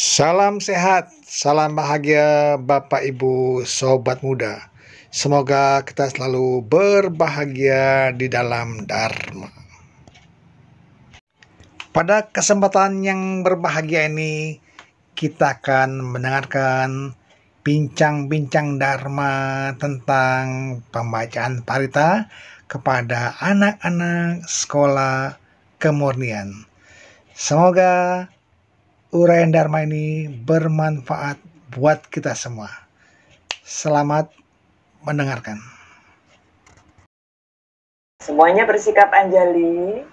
Salam sehat, salam bahagia Bapak Ibu Sobat Muda. Semoga kita selalu berbahagia di dalam Dharma. Pada kesempatan yang berbahagia ini, kita akan mendengarkan bincang-bincang Dharma tentang pembacaan parita kepada anak-anak sekolah kemurnian. Semoga uraian Dharma ini bermanfaat buat kita semua. Selamat mendengarkan. Semuanya bersikap anjali.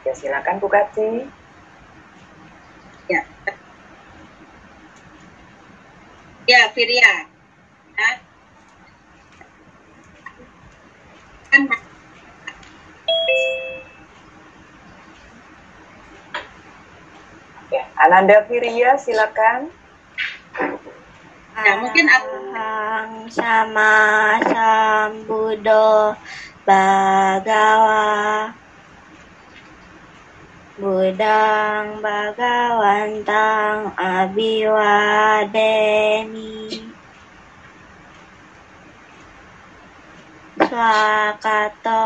Ya, silakan Bu Kati. Ya. Ya, Firia. Ya, Ananda Firia, silakan. Ya, mungkin Ahang sama sambudo bagawa budang bagawantang abiwadeni swakato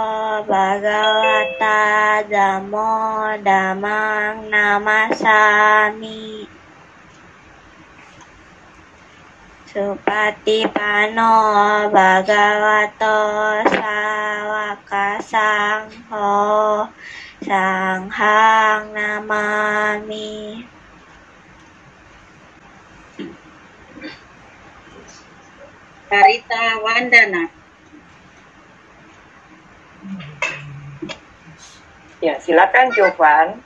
bagawata damo damang namasami Supatipano bhagavato sawaka sangho sanghang namami. Parita Wandana. Ya, silakan Jovan.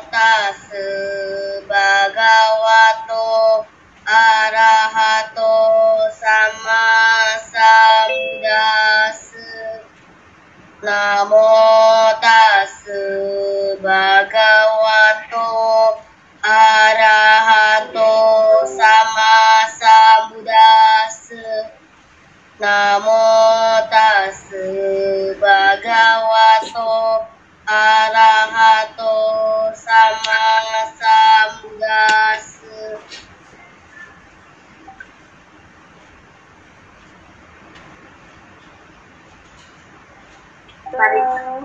Tasse bhagavato arahato sama sambuddhassa. Namo tasse bhagavato arahato sama sambuddhassa. Namo tasse bhagavato arahato sama sambuddhassa.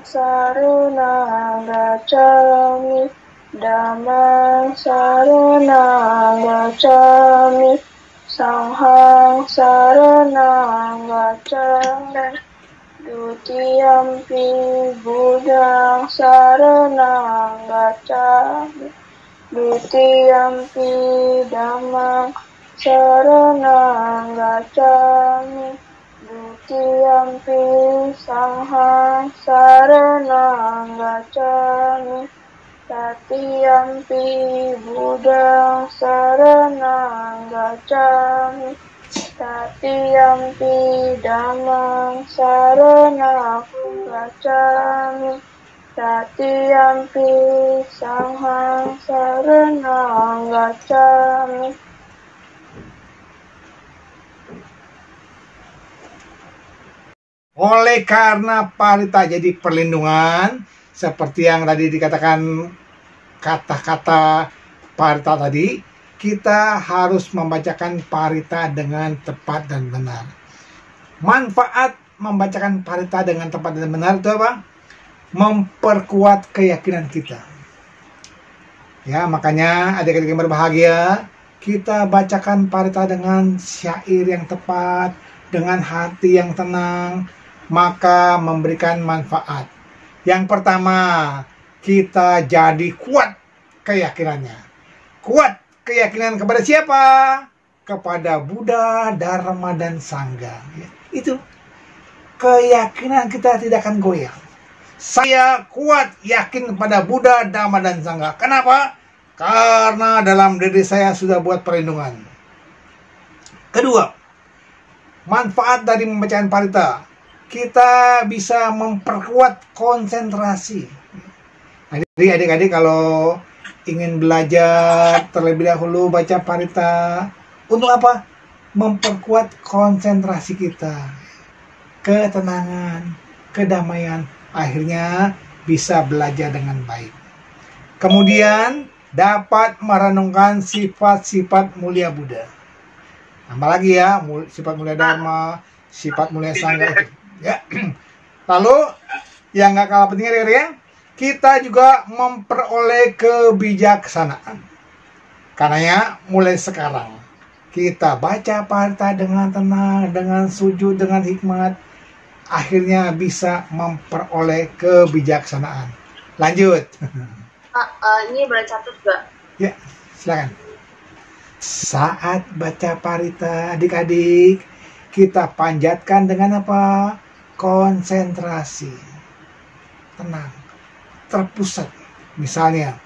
Saranang gacchami dhammang saranang gacchami sanghang saranang gacchami Dutiyampi budang saranang gacchami Dutiyampi dhammang saranang gacchami Dutiyampi sanghang saranang gacchami Tatiyampi budang saranang gacchami Tatiyampi dhammang saranang gacchami Tatiyampi sanghang saranang gacchami. Oleh karena parita jadi perlindungan, seperti yang tadi dikatakan kata-kata parita tadi, kita harus membacakan parita dengan tepat dan benar. Manfaat membacakan parita dengan tepat dan benar itu apa? Memperkuat keyakinan kita. Ya, makanya adik-adik yang berbahagia, kita bacakan parita dengan syair yang tepat, dengan hati yang tenang, maka memberikan manfaat. Yang pertama, kita jadi kuat keyakinannya. Kuat keyakinan kepada siapa? Kepada Buddha, Dharma, dan Sangha. Itu keyakinan kita tidak akan goyang. Saya kuat yakin kepada Buddha, Dharma, dan Sangha. Kenapa? Karena dalam diri saya sudah buat perlindungan. Kedua, manfaat dari membacaan parita, kita bisa memperkuat konsentrasi. Jadi adik-adik kalau ingin belajar terlebih dahulu baca parita, Untuk apa? Memperkuat konsentrasi kita, ketenangan, kedamaian, akhirnya bisa belajar dengan baik. Kemudian dapat merenungkan sifat-sifat mulia Buddha. Tambah lagi ya, sifat mulia Dharma, sifat mulia Sangha itu. Ya. Lalu yang nggak kalah pentingnya ya, kita juga memperoleh kebijaksanaan. Karena mulai sekarang kita baca parita dengan tenang, dengan sujud, dengan hikmat, akhirnya bisa memperoleh kebijaksanaan. Lanjut. Ini boleh catat gak? Ya, silakan. Saat baca parita, adik-adik, kita panjatkan dengan apa? Konsentrasi, tenang, terpusat. Misalnya,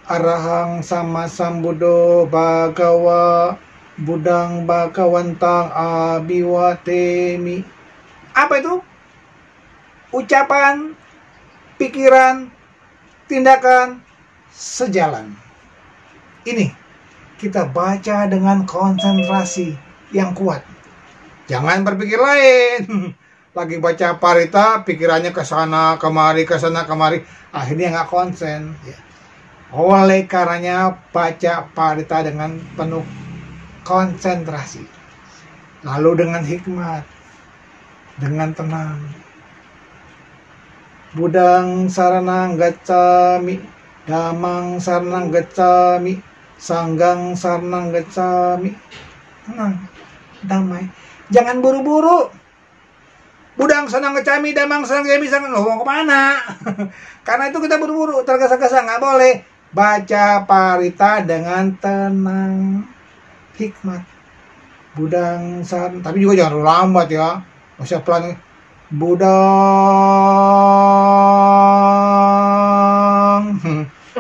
Arahang sama sambudo bagawa budang bagawantang abiwatemi. Apa itu? Ucapan, pikiran, tindakan sejalan. Ini kita baca dengan konsentrasi yang kuat. Jangan berpikir lain. Lagi baca parita, pikirannya ke sana kemari, akhirnya nggak konsen. Ya. Oleh karenanya baca parita dengan penuh konsentrasi, lalu dengan hikmat, dengan tenang. Budang saranang gacami, damang saranang gacami, sanggang saranang gacami. Tenang, damai. Jangan buru-buru. Budang sanang gacami, damang sanang gacami, sanggang. Mau kemana? Karena itu kita buru-buru, tergesa-gesa, nggak boleh. Baca parita dengan tenang, hikmat. Budang saranang, tapi juga jangan terlalu lambat ya. Masih pelan. Budang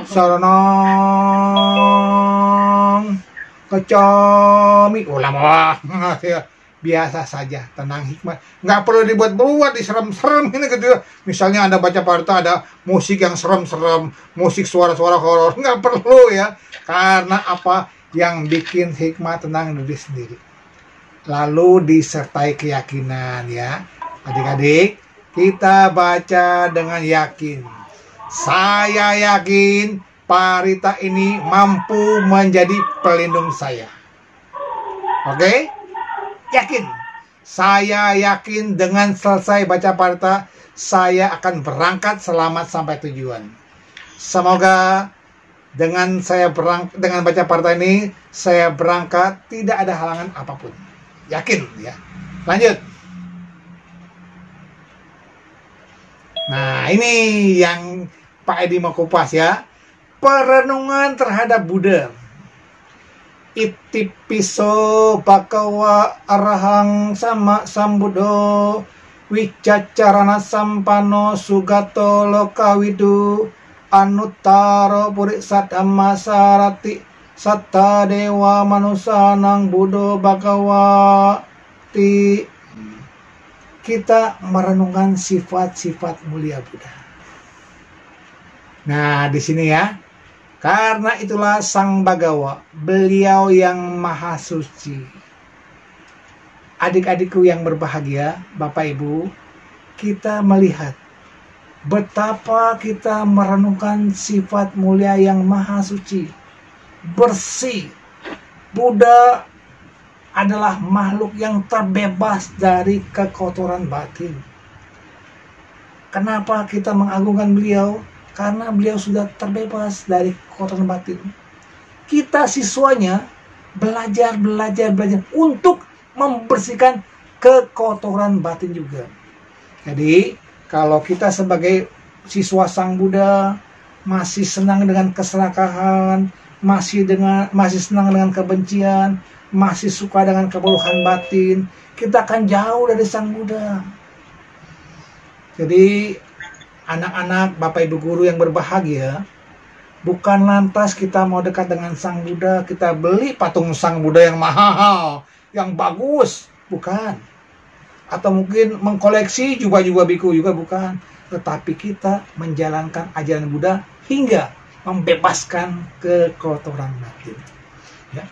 saranang gacami. Lama banget ya. Biasa saja, tenang, hikmat. Nggak perlu dibuat-buat, diserem-serem ini gitu ya. Misalnya Anda baca parita ada musik yang serem-serem, musik suara-suara horor, nggak perlu ya. Karena apa? Yang bikin hikmat, tenang diri sendiri. Lalu disertai keyakinan ya. Adik-adik, kita baca dengan yakin. Saya yakin parita ini mampu menjadi pelindung saya. Oke? Yakin. Saya yakin dengan selesai baca parita, saya akan berangkat selamat sampai tujuan. Semoga dengan baca parita ini, saya berangkat tidak ada halangan apapun. Yakin ya. Lanjut. Nah, ini yang Pak Edi mau kupas ya. Perenungan terhadap Buddha. Itipiso bakawa arahang sama sambudo wicacarana sampano sugato lokawidu anuttaro purisat amasarati satta dewa manusanang budo bakawati. Kita merenungkan sifat-sifat mulia Buddha. Nah, di sini ya. Karena itulah Sang Bagawa, beliau yang maha suci. Adik-adikku yang berbahagia, Bapak Ibu, kita melihat betapa kita merenungkan sifat mulia yang maha suci, bersih. Buddha adalah makhluk yang terbebas dari kekotoran batin. Kenapa kita mengagungkan beliau? Karena beliau sudah terbebas dari kotoran batin. Kita siswanya belajar untuk membersihkan kekotoran batin juga. Jadi kalau kita sebagai siswa Sang Buddha masih senang dengan keserakahan, masih senang dengan kebencian, masih suka dengan keburukan batin, kita akan jauh dari Sang Buddha. Jadi anak-anak, Bapak Ibu guru yang berbahagia, bukan lantas kita mau dekat dengan Sang Buddha, kita beli patung Sang Buddha yang mahal, yang bagus, bukan. Atau mungkin mengkoleksi jubah-jubah biku juga bukan. Tetapi kita menjalankan ajaran Buddha hingga membebaskan kekotoran batin. Ya.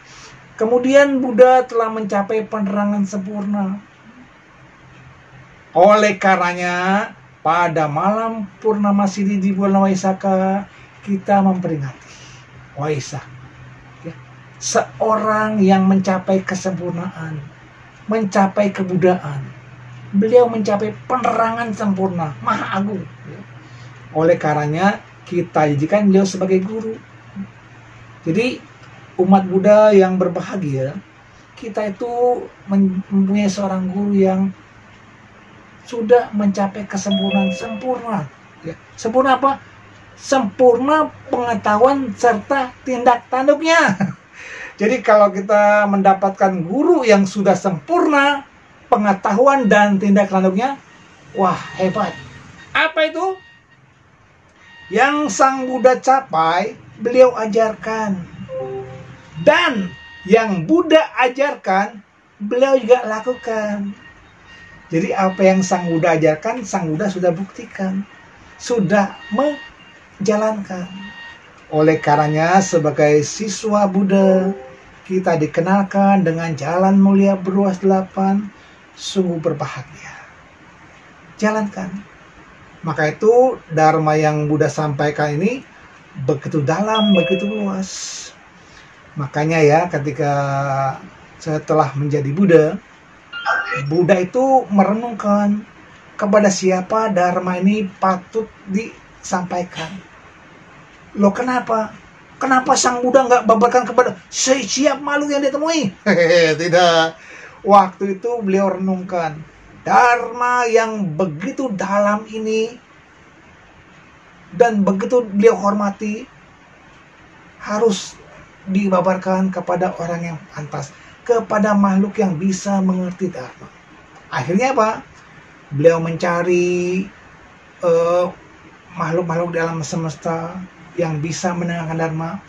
Kemudian Buddha telah mencapai penerangan sempurna. Oleh karenanya, pada malam purnama siri di bulan Waisaka, kita memperingati Waisak. Ya. Seorang yang mencapai kesempurnaan, mencapai kebudaan. Beliau mencapai penerangan sempurna, maha agung. Ya. Oleh karenanya, kita jadikan beliau sebagai guru. Jadi, umat Buddha yang berbahagia, kita itu mempunyai seorang guru yang sudah mencapai kesempurnaan sempurna. Ya. Sempurna apa? Sempurna pengetahuan serta tindak tanduknya. Jadi kalau kita mendapatkan guru yang sudah sempurna pengetahuan dan tindak tanduknya, wah hebat. Apa itu? Yang Sang Buddha capai, beliau ajarkan. Dan yang Buddha ajarkan, beliau juga lakukan. Jadi apa yang Sang Buddha ajarkan, Sang Buddha sudah buktikan, sudah menjalankan. Oleh karenanya sebagai siswa Buddha, kita dikenalkan dengan jalan mulia beruas 8, sungguh berbahagia. Jalankan. Maka itu Dharma yang Buddha sampaikan ini begitu dalam, begitu luas. Makanya ya ketika setelah menjadi Buddha, Buddha itu merenungkan kepada siapa Dharma ini patut disampaikan. Loh kenapa? Kenapa Sang Buddha nggak babarkan kepada setiap makhluk yang ditemui? Tidak. Waktu itu beliau renungkan. Dharma yang begitu dalam ini dan begitu beliau hormati harus dibabarkan kepada orang yang pantas, kepada makhluk yang bisa mengerti Dharma. Akhirnya apa? Beliau mencari makhluk-makhluk di alam semesta yang bisa mendengarkan Dharma.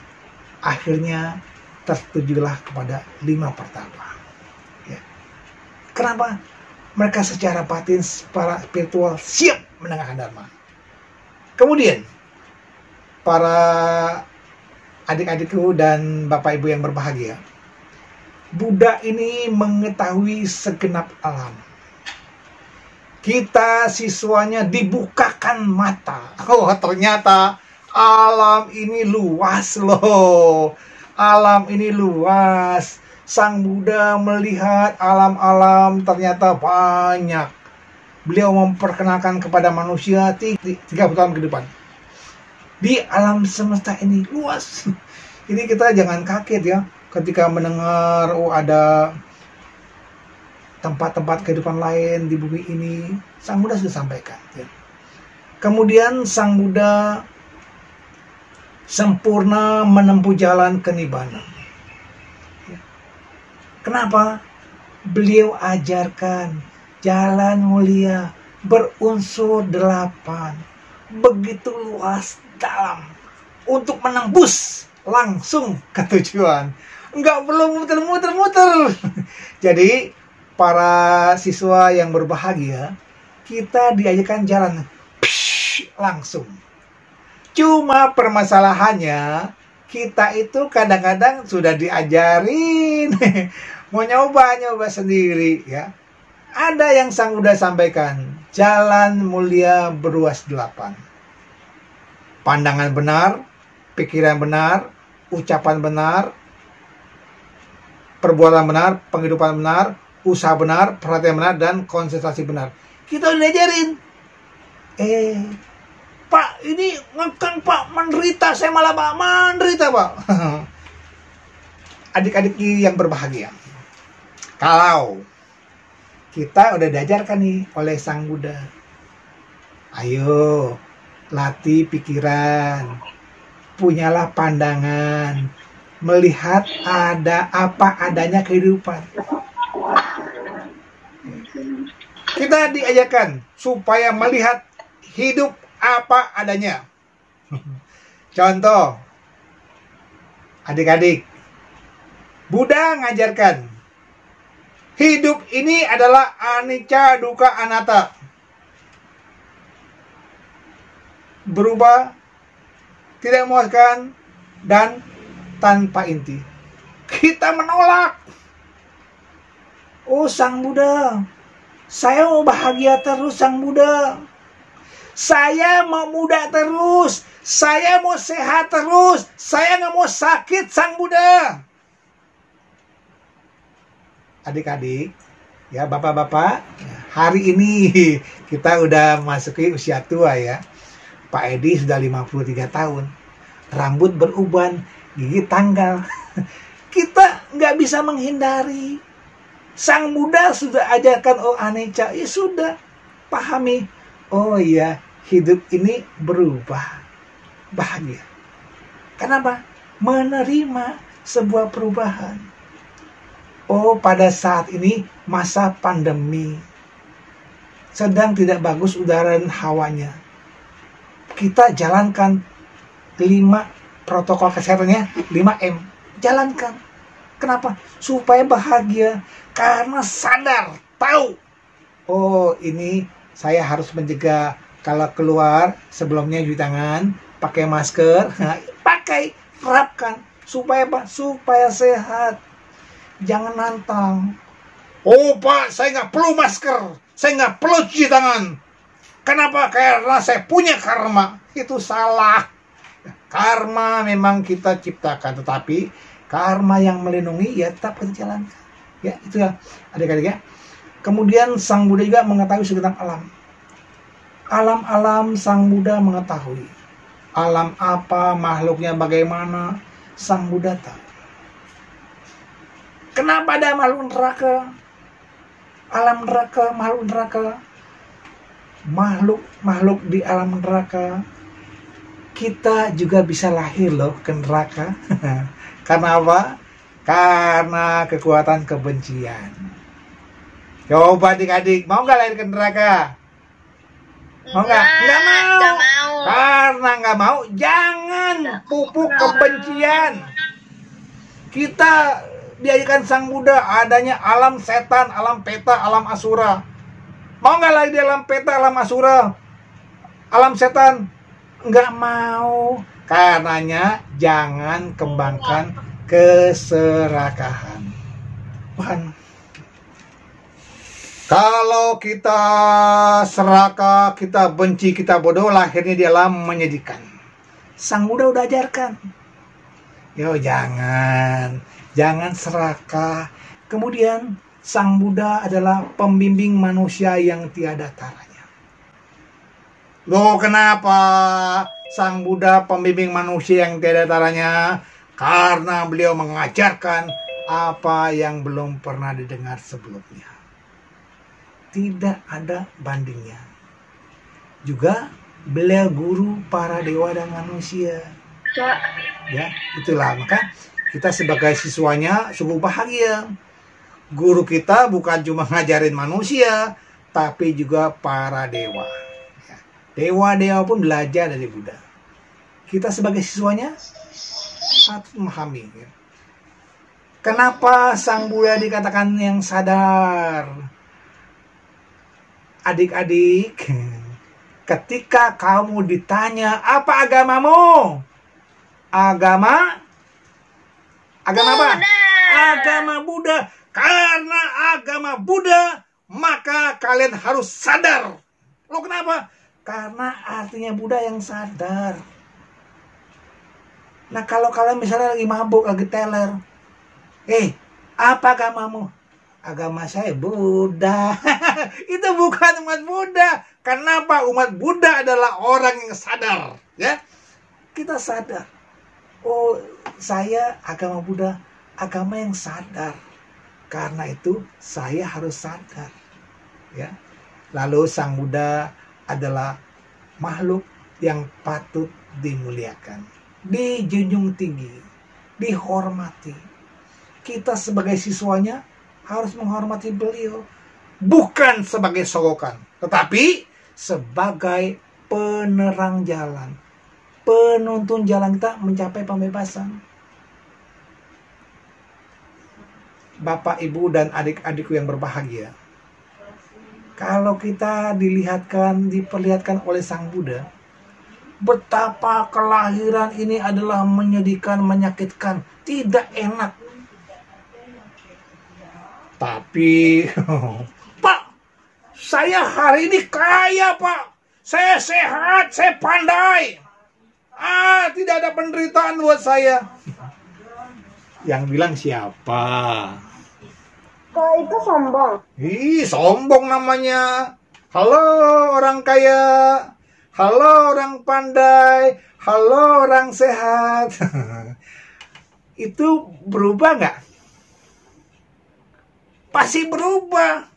Akhirnya tertujulah kepada 5 pertapa. Ya. Kenapa? Mereka secara batin, secara spiritual siap mendengarkan Dharma. Kemudian para adik-adikku dan bapak ibu yang berbahagia, Buddha ini mengetahui segenap alam. Kita siswanya dibukakan mata. Oh, ternyata alam ini luas loh. Alam ini luas. Sang Buddha melihat alam-alam ternyata banyak. Beliau memperkenalkan kepada manusia 30 tahun ke depan. Di alam semesta ini luas. Ini kita jangan kaget ya ketika mendengar ada tempat-tempat kehidupan lain di bumi ini. Sang Buddha sudah sampaikan ya. Kemudian Sang Buddha sempurna menempuh jalan kenibbana. Ya. Kenapa? Beliau ajarkan jalan mulia berunsur 8, begitu luas dalam untuk menembus langsung ke tujuan. Nggak perlu muter-muter. Jadi para siswa yang berbahagia, kita diajarkan jalan langsung. Cuma permasalahannya kita itu kadang-kadang sudah diajarin mau nyoba sendiri ya. Ada yang Sang Buddha sampaikan, jalan mulia beruas 8. Pandangan benar, pikiran benar, ucapan benar, perbuatan benar, penghidupan benar, usaha benar, perhatian benar, dan konsentrasi benar. Kita udah diajarin. Pak, ini ngekang Pak, menderita. Saya malah Pak, menderita Pak. Adik-adik yang berbahagia. Kalau kita udah diajarkan nih oleh Sang Buddha. Ayo, latih pikiran. Punyalah pandangan. Melihat ada apa adanya kehidupan. Kita diajarkan supaya melihat hidup apa adanya. Contoh, adik-adik, Buddha ngajarkan hidup ini adalah anicca, dukkha, anatta. Berubah, tidak memuaskan, dan tanpa inti. kita menolak. Oh Sang Buddha, saya mau bahagia terus Sang Buddha. Saya mau muda terus, saya mau sehat terus, saya nggak mau sakit Sang Buddha. Adik-adik, ya bapak-bapak, hari ini kita udah masuki usia tua ya. Pak Edi sudah 53 tahun, rambut beruban, gigi tanggal. Kita nggak bisa menghindari. Sang Buddha sudah ajarkan oh anicca, ya sudah, pahami. Oh iya, hidup ini berubah, bahagia. Kenapa? Menerima sebuah perubahan. Oh, pada saat ini masa pandemi, sedang tidak bagus udara dan hawanya. Kita jalankan 5 protokol kesehatannya, 5M. Jalankan. Kenapa? Supaya bahagia. Karena sadar, tahu. Oh, ini saya harus mencegah. Kalau keluar, sebelumnya cuci tangan, pakai masker. Nah, pakai, terapkan. Supaya apa? Supaya sehat. Jangan nantang. Oh Pak, saya nggak perlu masker. Saya nggak perlu cuci tangan. Kenapa? Karena saya punya karma. Itu salah. Karma memang kita ciptakan. Tetapi karma yang melindungi ya tetap kita jalankan. Ya, itu ya adik-adik ya. Kemudian Sang Buddha juga mengetahui segenap alam. Alam-alam Sang Buddha mengetahui. Alam apa, makhluknya bagaimana, Sang Buddha tahu. Kenapa ada makhluk neraka? Alam neraka, makhluk neraka. Makhluk di alam neraka. Kita juga bisa lahir loh ke neraka. Karena apa? Karena kekuatan kebencian. Coba adik-adik, mau nggak lahir ke neraka? Mau nggak? Nggak mau. Nggak mau. Karena nggak mau, jangan pupuk kebencian. Kita diajarkan Sang Buddha adanya alam setan, alam peta, alam asura. Mau nggak lagi di alam peta, alam asura, alam setan? Nggak mau. Karenanya jangan kembangkan keserakahan. Bukan. Kalau kita serakah, kita benci, kita bodoh, lahirnya di alam menyedihkan. Sang Buddha udah ajarkan. Yo jangan serakah. Kemudian Sang Buddha adalah pembimbing manusia yang tiada taranya. Loh kenapa Sang Buddha pembimbing manusia yang tiada taranya? Karena beliau mengajarkan apa yang belum pernah didengar sebelumnya. Tidak ada bandingnya. Juga beliau guru para dewa dan manusia. Ya, itulah maka kita sebagai siswanya sungguh bahagia. Guru kita bukan cuma ngajarin manusia, tapi juga para dewa. Ya, dewa-dewa pun belajar dari Buddha. Kita sebagai siswanya harus memahami. Ya. Kenapa Sang Buddha dikatakan yang sadar? Adik-adik, ketika kamu ditanya, apa agamamu? Agama apa? Agama Buddha. Karena agama Buddha, maka kalian harus sadar. Loh kenapa? Karena artinya Buddha yang sadar. Nah kalau kalian misalnya lagi mabuk, lagi teler, apa agamamu? Agama saya Buddha. Itu bukan umat Buddha. Kenapa? Umat Buddha adalah orang yang sadar. Ya, kita sadar. Oh, saya agama Buddha, agama yang sadar. Karena itu saya harus sadar. Ya. Lalu Sang Buddha adalah makhluk yang patut dimuliakan, dijunjung tinggi, dihormati. Kita sebagai siswanya harus menghormati beliau, bukan sebagai sogokan, tetapi sebagai penerang jalan, penuntun jalan kita mencapai pembebasan. Bapak, Ibu, dan adik-adikku yang berbahagia, kalau kita diperlihatkan oleh Sang Buddha, betapa kelahiran ini adalah menyedihkan, menyakitkan, tidak enak. Tapi, Pak, saya hari ini kaya, Pak. Saya sehat, saya pandai. Tidak ada penderitaan buat saya. Yang bilang siapa? Kalau itu sombong. Ih, sombong namanya. Halo orang kaya. Halo orang pandai. Halo orang sehat. Itu berubah nggak? Pasti berubah.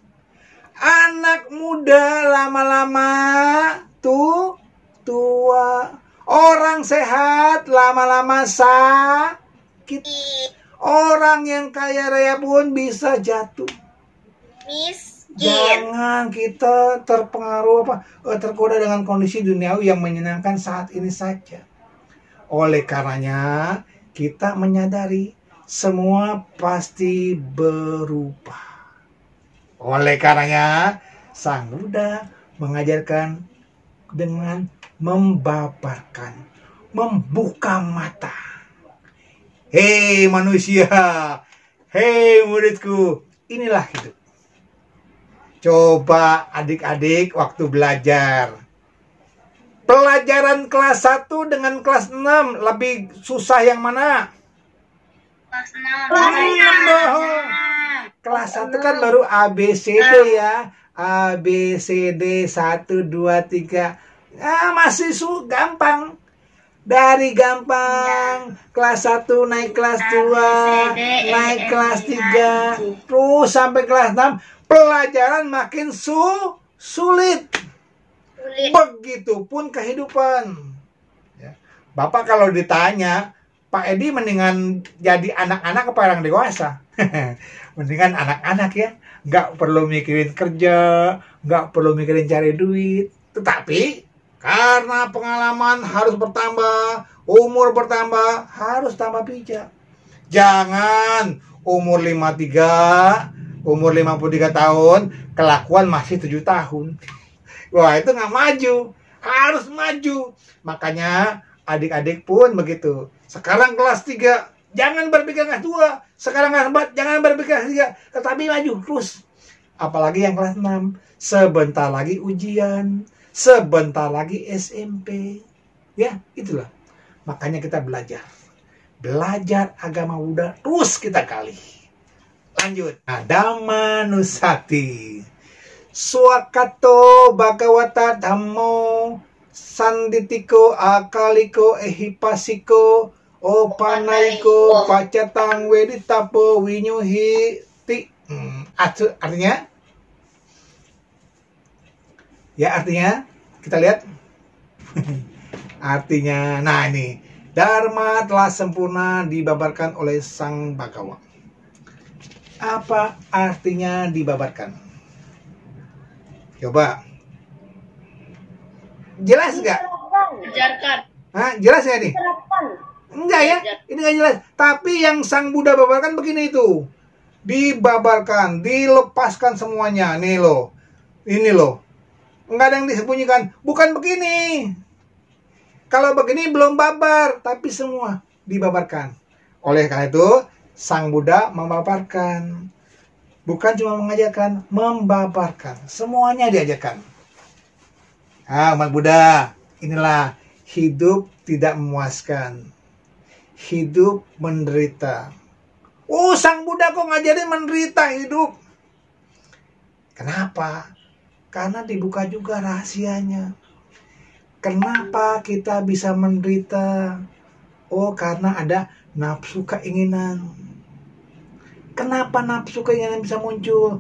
Anak muda lama-lama tua. Orang sehat lama-lama sakit. Orang yang kaya raya pun bisa jatuh. Miskin. Jangan kita tergoda dengan kondisi duniawi yang menyenangkan saat ini saja. Oleh karenanya, kita menyadari semua pasti berubah. Oleh karenanya, Sang Buddha mengajarkan dengan membabarkan, membuka mata. Hei manusia, hei muridku, inilah hidup. Coba adik-adik waktu belajar. Pelajaran kelas 1 dengan kelas 6 lebih susah yang mana? Kelas Kelas 1 kan baru ABCD ya. ABCD 1, 2, 3. Masih gampang. Dari gampang, kelas 1 naik kelas 2, naik kelas 3, terus sampai kelas 6, pelajaran makin sulit. Begitupun kehidupan. Ya. Bapak kalau ditanya, Pak Edi mendingan jadi anak-anak apa orang dewasa? Mendingan anak-anak ya. Nggak perlu mikirin kerja, nggak perlu mikirin cari duit. Tetapi karena pengalaman harus bertambah, umur bertambah, harus tambah bijak. Jangan umur 53, umur 53 tahun, kelakuan masih 7 tahun. Wah, itu nggak maju. Harus maju. Makanya adik-adik pun begitu. Sekarang kelas 3, jangan berpikir kelas 2. Sekarang kelas 4, jangan berpikir kelas 3. Tetapi maju terus. Apalagi yang kelas 6. Sebentar lagi ujian. Sebentar lagi SMP. Ya, itulah. Makanya kita belajar. Belajar agama Buddha terus kita gali. Lanjut. Dhamma Nusati. Swakato Bhagavata Dhammo Sanditiko Akaliko Ehipasiko Opanaiko Pacatang Weditapo Winyuhiti. Artinya? Ya, artinya kita lihat. Artinya, nah ini, Dharma telah sempurna dibabarkan oleh Sang Bhagawa. Apa artinya dibabarkan? Coba. Jelas nggak? Ajarkan. Jelas ya nih? Enggak ya? Ini nggak jelas. Tapi yang Sang Buddha babarkan begini itu. Dibabarkan, dilepaskan semuanya. Nih loh. Ini loh. Enggak ada yang disembunyikan. Bukan begini. Kalau begini belum babar, tapi semua dibabarkan. Oleh karena itu, Sang Buddha membabarkan. Bukan cuma mengajarkan, membabarkan. Semuanya diajarkan. Umat Buddha, inilah hidup tidak memuaskan. Hidup menderita. Sang Buddha kok ngajarin menderita hidup? Kenapa? Karena dibuka juga rahasianya. Kenapa kita bisa menderita? Karena ada nafsu keinginan. Kenapa nafsu keinginan bisa muncul?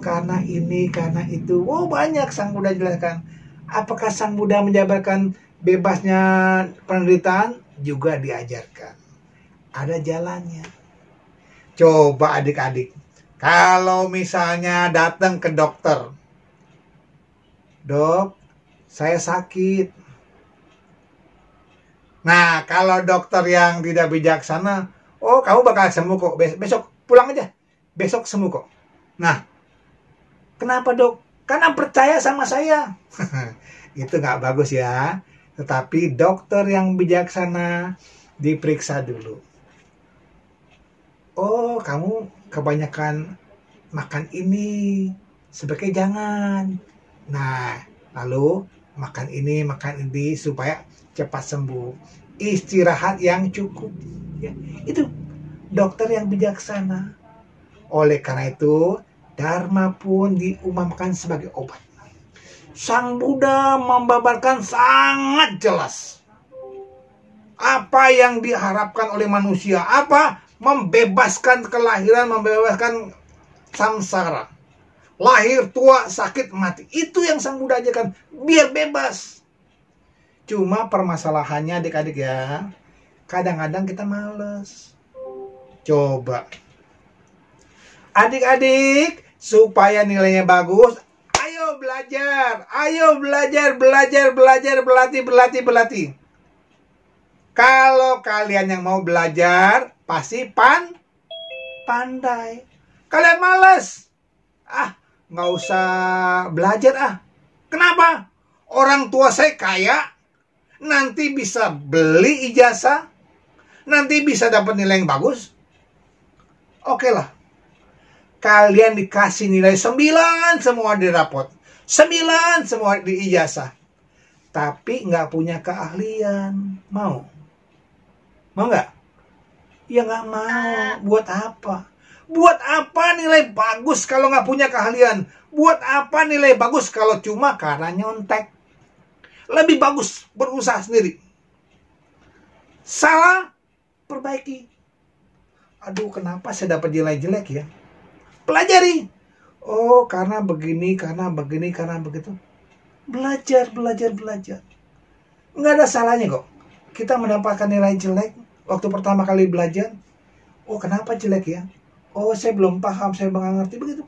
Karena ini, karena itu. Banyak Sang Buddha jelaskan. Apakah Sang Buddha menjabarkan bebasnya penderitaan? Juga diajarkan. Ada jalannya. Coba adik-adik. Kalau misalnya datang ke dokter. Dok, saya sakit. Nah, kalau dokter yang tidak bijaksana, kamu bakal sembuh kok. Besok pulang aja. Besok sembuh kok. Nah, kenapa dok? Karena percaya sama saya. Itu nggak bagus ya. Tetapi dokter yang bijaksana diperiksa dulu. Kamu kebanyakan makan ini, sebaiknya jangan. Nah, lalu makan ini supaya cepat sembuh. Istirahat yang cukup. Ya, itu dokter yang bijaksana. Oleh karena itu, Dharma pun diumumkan sebagai obat. Sang Buddha membabarkan sangat jelas apa yang diharapkan oleh manusia. Apa? Membebaskan kelahiran, membebaskan samsara. Lahir, tua, sakit, mati. Itu yang Sang Buddha ajarkan. Biar bebas. Cuma permasalahannya adik-adik ya, kadang-kadang kita males. Coba. Adik-adik, supaya nilainya bagus, ayo belajar. Ayo belajar, berlatih. Kalau kalian yang mau belajar, pasti pandai. Kalian malas. Nggak usah belajar. Kenapa? Orang tua saya kaya, nanti bisa beli ijazah, nanti bisa dapat nilai yang bagus. Oke lah. Kalian dikasih nilai 9 semua di rapot. 9 semua di ijazah. Tapi nggak punya keahlian. Mau? Mau nggak? Ya nggak mau. Buat apa? Buat apa nilai bagus kalau nggak punya keahlian? Buat apa nilai bagus kalau cuma karena nyontek? Lebih bagus berusaha sendiri. Salah, perbaiki. Aduh, kenapa saya dapat nilai jelek ya? Pelajari. Oh, karena begini, karena begitu. Belajar. Nggak ada salahnya kok. Kita mendapatkan nilai jelek waktu pertama kali belajar. Oh, kenapa jelek ya? Oh, saya belum paham, saya nggak ngerti, begitu.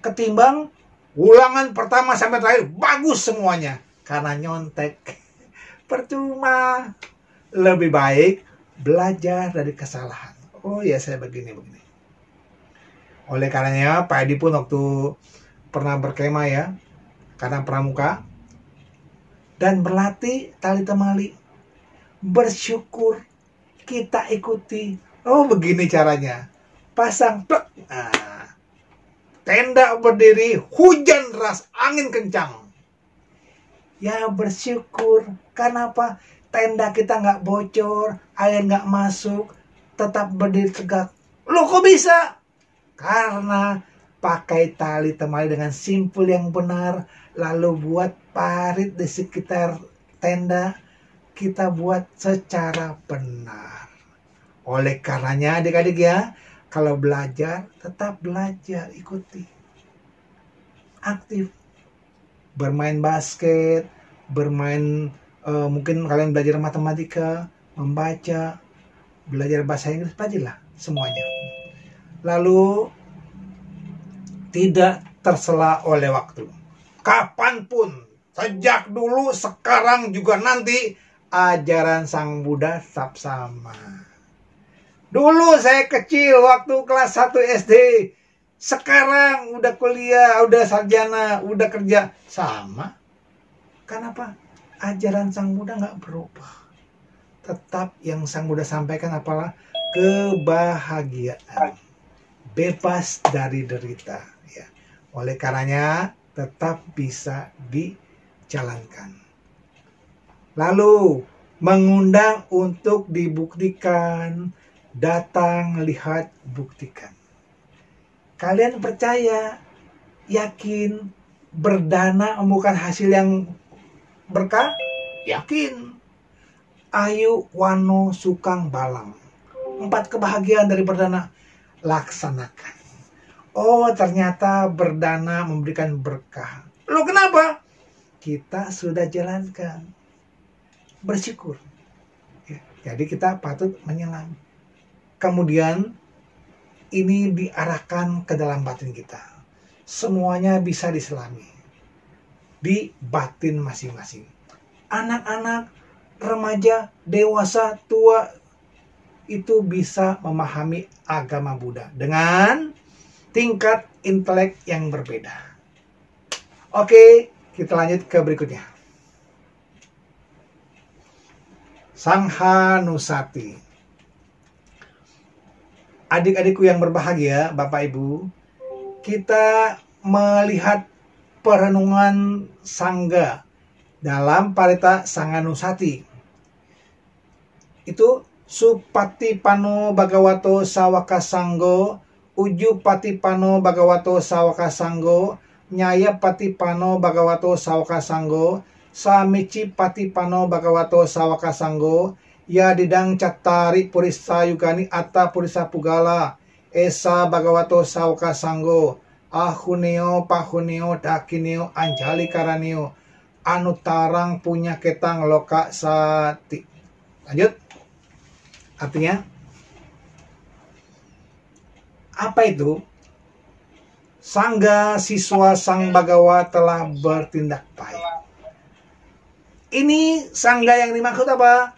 Ketimbang ulangan pertama sampai terakhir bagus semuanya karena nyontek. Percuma. Lebih baik belajar dari kesalahan. Oh ya, saya begini. Oleh karenanya Pak Edi pun waktu pernah berkemah ya, kadang pramuka, dan berlatih tali temali. Bersyukur, kita ikuti. Oh, begini caranya. Pasang plek. Tenda berdiri, hujan deras, angin kencang. Ya bersyukur. Karena apa? Tenda kita nggak bocor, air nggak masuk, tetap berdiri tegak. Loh, kok bisa? Karena pakai tali temali dengan simpul yang benar, lalu buat parit di sekitar tenda, kita buat secara benar. Oleh karenanya adik-adik ya, kalau belajar, tetap belajar, ikuti. Aktif. Bermain basket, mungkin kalian belajar matematika, membaca, belajar bahasa Inggris, belajarlah semuanya. Lalu, tidak tersela oleh waktu. Kapanpun, sejak dulu, sekarang juga nanti, ajaran Sang Buddha tetap sama. Dulu saya kecil waktu kelas 1 SD. Sekarang udah kuliah, udah sarjana, udah kerja. Sama. Kenapa? Ajaran Sang Buddha nggak berubah. Tetap yang Sang Buddha sampaikan apalah? Kebahagiaan. Bebas dari derita. Ya. Oleh karenanya tetap bisa dijalankan. Lalu mengundang untuk dibuktikan. Datang, lihat, buktikan. Kalian percaya, yakin, berdana bukan hasil yang berkah? Yakin. Ayu, wano, sukang, balang. 4 kebahagiaan dari berdana. Laksanakan. Oh, ternyata berdana memberikan berkah. Loh, kenapa? Kita sudah jalankan. Bersyukur. Ya, jadi kita patut menyelam. Kemudian ini diarahkan ke dalam batin kita. Semuanya bisa diselami di batin masing-masing. Anak-anak, remaja, dewasa, tua itu bisa memahami agama Buddha dengan tingkat intelek yang berbeda. Oke, kita lanjut ke berikutnya. kita melihat perenungan Sangga dalam Parita Sanganusati. Itu Supati Pano Bhagavato Sawaka Sanggo, Uju Pati Pano Bhagavato Sawaka Sanggo, Nyaya Pati Pano Bhagavato Sawaka Sanggo, Samici Pati Pano Bhagavato Sawaka Sanggo, Ya Didang Cattari Purissa Yugani Atta Purissa Pugala, Esa Bhagavato Sawaka Sanggo, Ahuneo Pahuneo Dakineo Anjali Karaneo, Anutarang Punya Ketang Loka Sati. Lanjut. Artinya, apa itu? Sangga siswa Sang Bagawa telah bertindak baik. Ini sangga yang dimaksud apa?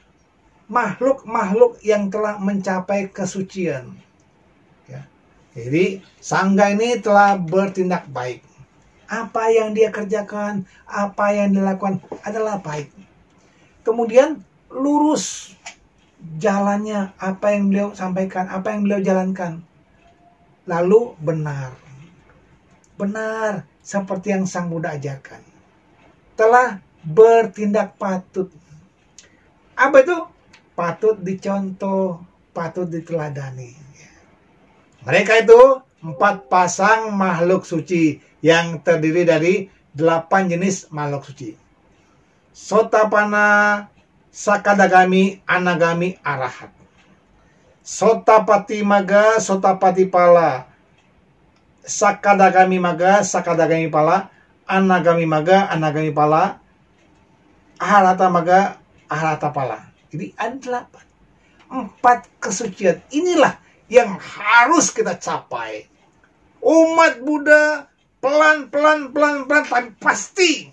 Makhluk-makhluk yang telah mencapai kesucian. Ya. Jadi, sangga ini telah bertindak baik. Apa yang dia kerjakan, apa yang dilakukan adalah baik. Kemudian, lurus jalannya, apa yang beliau sampaikan, apa yang beliau jalankan. Lalu benar. Benar, seperti yang Sang Buddha ajarkan. Telah bertindak patut. Apa itu? Patut dicontoh, patut diteladani. Mereka itu 4 pasang makhluk suci yang terdiri dari 8 jenis makhluk suci. Sotapana, Sakadagami, Anagami, Arahat. Sotapati Maga, Sotapati Pala. Sakadagami Maga, Sakadagami Pala. Anagami Maga, Anagami Pala. Aharata Maga, Aharata Pala. Jadi ada 4 kesucian. Inilah yang harus kita capai. Umat Buddha pelan-pelan tapi pasti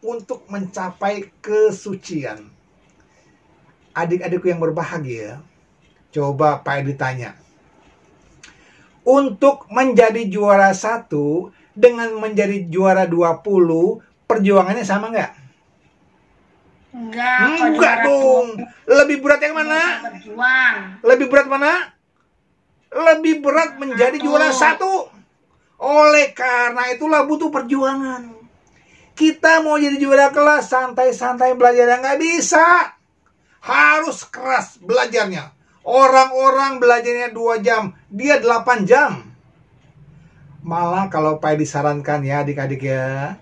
untuk mencapai kesucian. Adik-adikku yang berbahagia, coba Pak Edi tanya. Untuk menjadi juara 1 dengan menjadi juara 20, perjuangannya sama nggak? Enggak dong. Lebih berat yang mana? Berjuang. Lebih berat mana? Lebih berat menjadi juara 1. Oleh karena itulah butuh perjuangan. Kita mau jadi juara kelas santai-santai belajar nggak bisa. Harus keras belajarnya. Orang-orang belajarnya 2 jam, dia 8 jam. Malah kalau Pak disarankan ya adik-adik ya,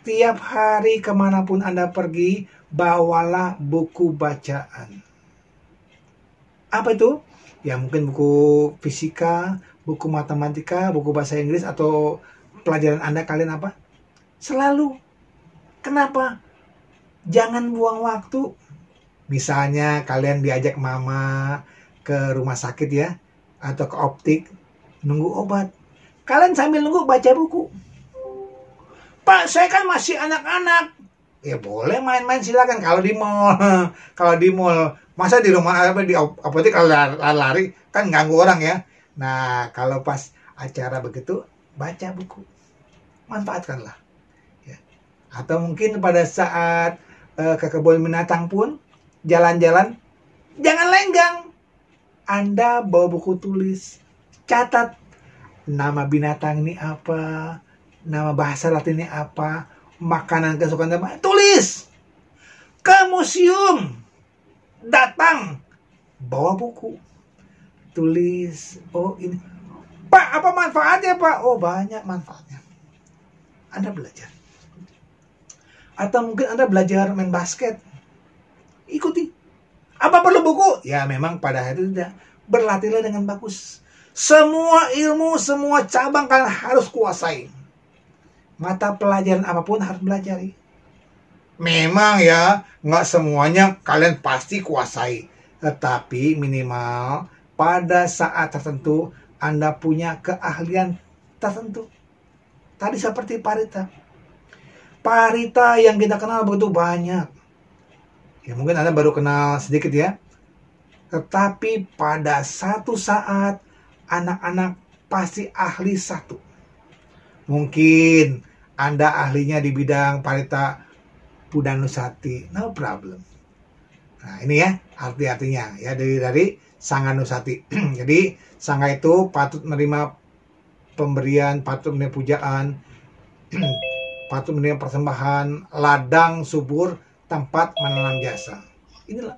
tiap hari kemanapun Anda pergi, bawalah buku bacaan. Apa itu? Ya mungkin buku fisika, buku matematika, buku bahasa Inggris, atau pelajaran Anda kalian apa? Selalu. Kenapa? Jangan buang waktu. Misalnya kalian diajak mama ke rumah sakit ya, atau ke optik, nunggu obat. Kalian sambil nunggu baca buku. Pak, saya kan masih anak-anak. Ya boleh main-main silakan kalau di mall. Kalau di mall, masa di rumah di apotek kalau lari kan ganggu orang ya. Nah, kalau pas acara begitu, baca buku. Manfaatkanlah. Ya. Atau mungkin pada saat ke kebun binatang pun jalan-jalan, jangan lenggang. Anda bawa buku tulis, catat nama binatang ini apa, nama bahasa Latinnya apa, makanan kesukaan apa, tulis. Ke museum, datang, bawa buku, tulis. Oh ini, Pak, apa manfaatnya Pak? Oh banyak manfaatnya. Anda belajar. Atau mungkin Anda belajar main basket. Ikuti. Apa perlu buku? Ya memang pada hari itu tidak. Berlatihlah dengan bagus. Semua ilmu, semua cabang kalian harus kuasai. Mata pelajaran apapun harus belajar. Memang ya, nggak semuanya kalian pasti kuasai. Tetapi minimal pada saat tertentu Anda punya keahlian tertentu. Tadi seperti Parita. Parita yang kita kenal begitu banyak. Ya mungkin Anda baru kenal sedikit ya. Tetapi pada satu saat anak-anak pasti ahli satu. Mungkin Anda ahlinya di bidang Parita Buddhanusati, no problem. Nah ini ya arti-artinya ya dari Sanganusati. Jadi sangga itu patut menerima pemberian, patut menerima pujaan, patut menerima persembahan, ladang subur, tempat menanam jasa. Inilah.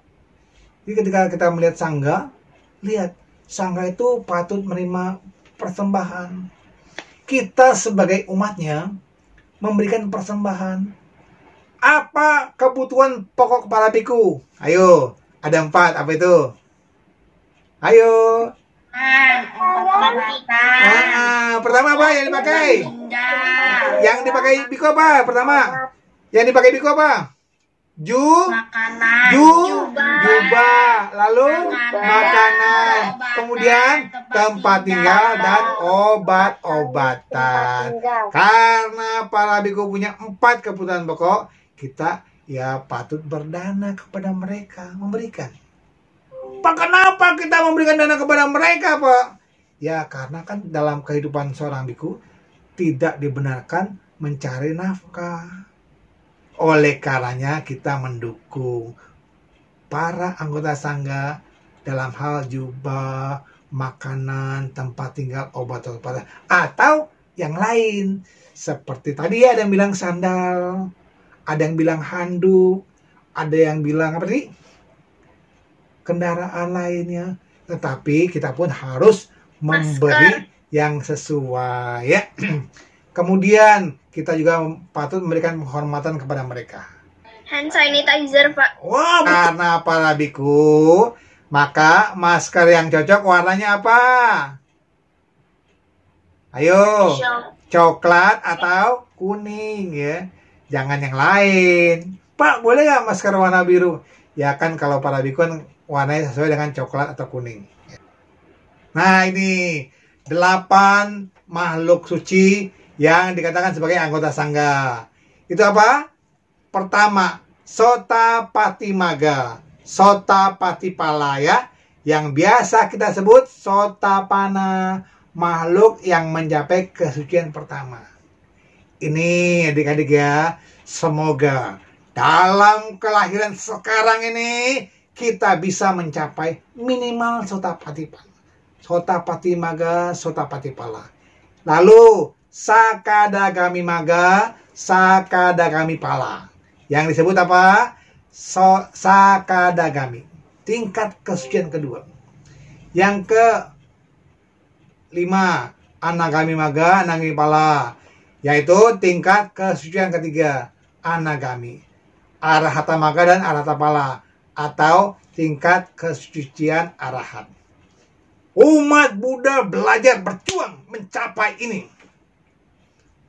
Jadi ketika kita melihat sangga, lihat sangga itu patut menerima persembahan. Kita sebagai umatnya memberikan persembahan. Apa kebutuhan pokok para biku? Ayo, ada 4. Apa itu? Ayo. Pertama apa yang dipakai? Yang dipakai biku apa? Pertama. Yang dipakai biku apa? Jubah, lalu makanan, kemudian tempat tinggal dan obat-obatan. Karena para biku punya 4 kebutuhan pokok, kita ya patut berdana kepada mereka, memberikan. Pak, kenapa kita memberikan dana kepada mereka, Pak? Ya karena kan dalam kehidupan seorang biku tidak dibenarkan mencari nafkah. Oleh karenanya kita mendukung para anggota sangga dalam hal jubah, makanan, tempat tinggal, obat-obatan, atau yang lain. Seperti tadi ada yang bilang sandal, ada yang bilang handuk, ada yang bilang apa tadi? Kendaraan lainnya. Tetapi kita pun harus memberi yang sesuai, ya. Kemudian kita juga patut memberikan penghormatan kepada mereka. Hand sanitizer, Pak. Wah, karena para biku, maka masker yang cocok warnanya apa? Ayo, coklat atau kuning, ya. Jangan yang lain. Pak, boleh nggak masker warna biru? Ya kan kalau para biku kan warnanya sesuai dengan coklat atau kuning. Nah, ini 8 makhluk suci yang dikatakan sebagai anggota sangga. Itu apa? Pertama, Sotapatimaga, Sotapatipala, ya, yang biasa kita sebut Sotapana, makhluk yang mencapai kesucian pertama. Ini adik-adik ya, semoga dalam kelahiran sekarang ini kita bisa mencapai minimal Sotapatipala, Sotapatimaga, Sotapatipala. Lalu Sakadagami Maga, Sakadagami Pala. Yang disebut apa? Sakadagami. Tingkat kesucian kedua. Yang ke-5, Anagami Maga, Anagami Pala. Yaitu tingkat kesucian ketiga, Anagami. Arahata Maga dan Arahata Pala. Atau tingkat kesucian arahat. Umat Buddha belajar berjuang mencapai ini.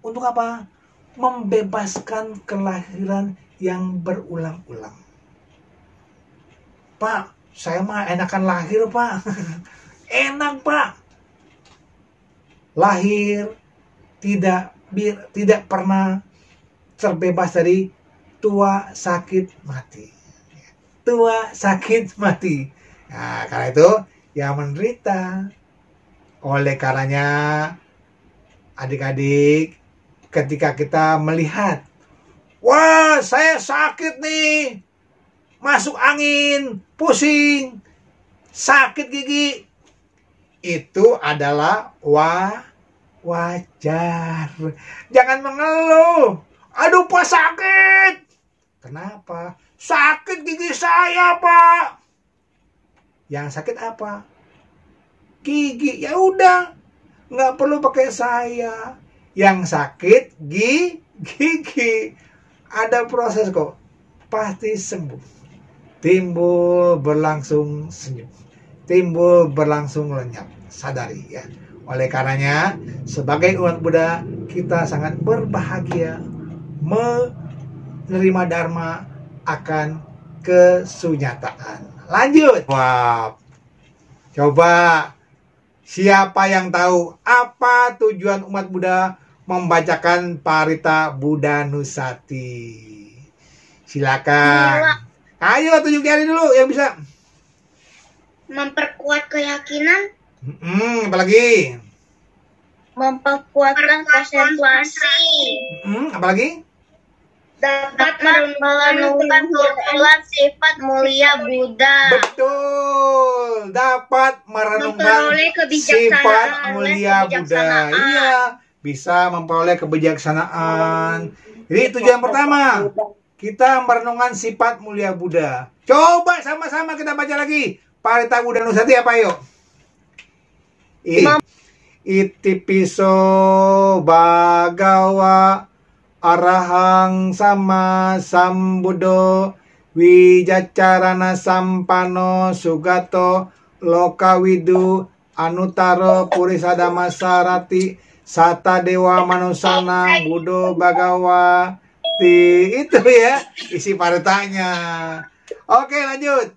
Untuk apa? Membebaskan kelahiran yang berulang-ulang. Pak, saya mah enakan lahir, Pak. Enak, Pak. Lahir tidak pernah terbebas dari tua, sakit, mati. Tua, sakit, mati. Nah, karena itu yang menderita. Oleh karenanya, adik-adik, ketika kita melihat, wah saya sakit nih, masuk angin, pusing, sakit gigi, itu adalah wajar. Jangan mengeluh, aduh Pak sakit. Kenapa? Sakit gigi saya, Pak. Yang sakit apa? Gigi. Ya udah, nggak perlu pakai saya. Yang sakit gigi. Ada proses kok. Pasti sembuh. Timbul berlangsung senyum. Timbul berlangsung lenyap. Sadari ya. Oleh karenanya, sebagai umat Buddha, kita sangat berbahagia menerima Dharma akan kesunyataan. Lanjut. Wah. Coba siapa yang tahu apa tujuan umat Buddha membacakan Parita Buddhanusati? Silakan. Ayo tunjuk jari dulu yang bisa. Memperkuat keyakinan. Apalagi? Memperkuatkan konsentrasi. Apalagi? dapat menentukan keunggulan sifat mulia Buddha. Betul, dapat merenungkan Memperoleh sifat mulia Buddha. kebijaksanaan. Iya, bisa memperoleh kebijaksanaan. Jadi tujuan pertama, kita merenungkan sifat mulia Buddha. Coba sama-sama kita baca lagi. Parita Buddha Nusati apa yuk? Iti piso bagawa arahang sama sambudo wijacarana sampano sugato lokawidu anutaro purisadama sarati sata dewa manusana budo bagawa. Itu ya isi paritanya. Oke, lanjut.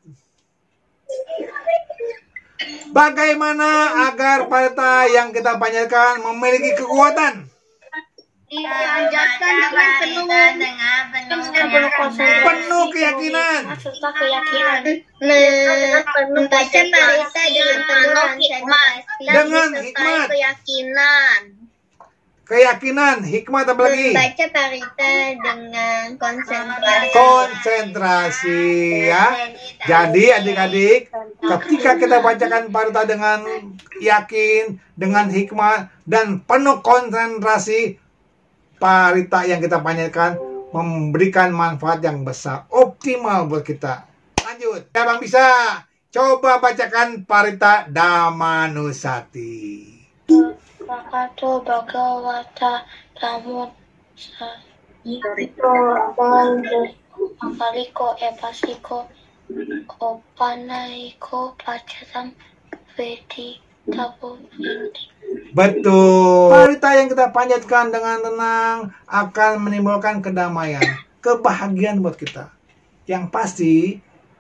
Bagaimana agar parita yang kita panjatkan memiliki kekuatan? Dipanjatkan dengan Penuh keyakinan. serta keyakinan. Membaca parita dengan penuh konsentrasi Dengan disertai hikmat. keyakinan. Keyakinan, hikmat apa lagi? Membaca parita dengan konsentrasi. Konsentrasi ya. Jadi adik-adik, ketika kita bacakan parita dengan yakin, dengan hikmat dan penuh konsentrasi, parita yang kita panjatkan memberikan manfaat yang besar, optimal buat kita. Lanjut, siapa yang bisa? Coba bacakan parita Damanusati. Bhagavato Bhagavata Tamut Akaliko Epasiko Opanaiko Pacatam Vedi Tabu Inti. Betul. Parita yang kita panjatkan dengan tenang akan menimbulkan kedamaian, kebahagiaan buat kita. Yang pasti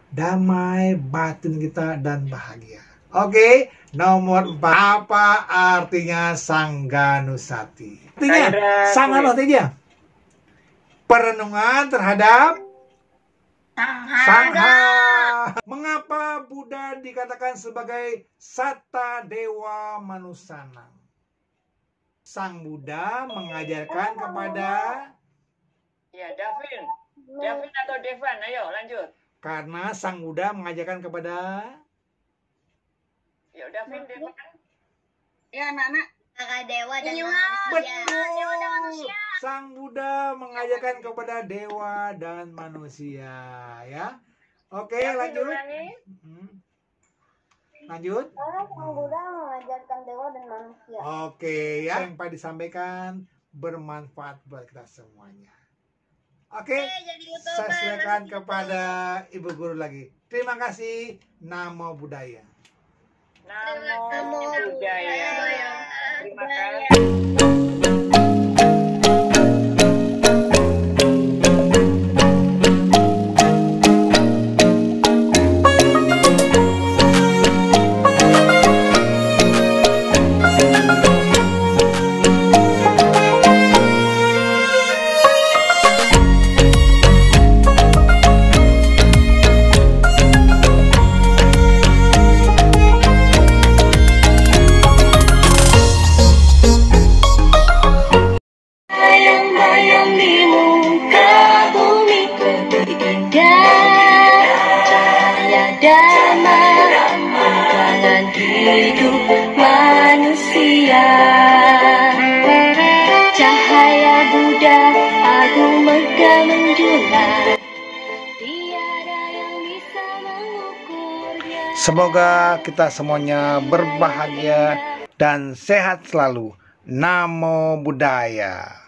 damai batin kita dan bahagia. Oke, nomor 4. Apa artinya Sangganusati? Artinya Sangganusati aja. Perenungan terhadap Sangha. Mengapa Buddha dikatakan sebagai Sata Dewa Manusana? Sang Buddha mengajarkan kepada Ya, Davin. Davin atau Devan, ayo lanjut. karena Sang Buddha mengajarkan kepada Ya, Davin, Devan. Ya, anak-anak. Para dewa dan betul. Sang Buddha mengajarkan kepada dewa dan manusia, ya. Oke, lanjut. Lanjut. Sang Buddha mengajarkan dewa dan manusia. Oke, ya. Yang Pak disampaikan bermanfaat buat kita semuanya. Oke, saya silakan kepada Ibu Guru lagi. Terima kasih. Namo Buddhaya. Namo Buddhaya. Terima kasih. Bayang-bayang di muka bumi indah cahaya damai penerangan hidup manusia. Cahaya Buddha agung megah menjulang, tiada yang bisa mengukurnya. Semoga kita semuanya berbahagia dan sehat selalu. Namo Buddhaya.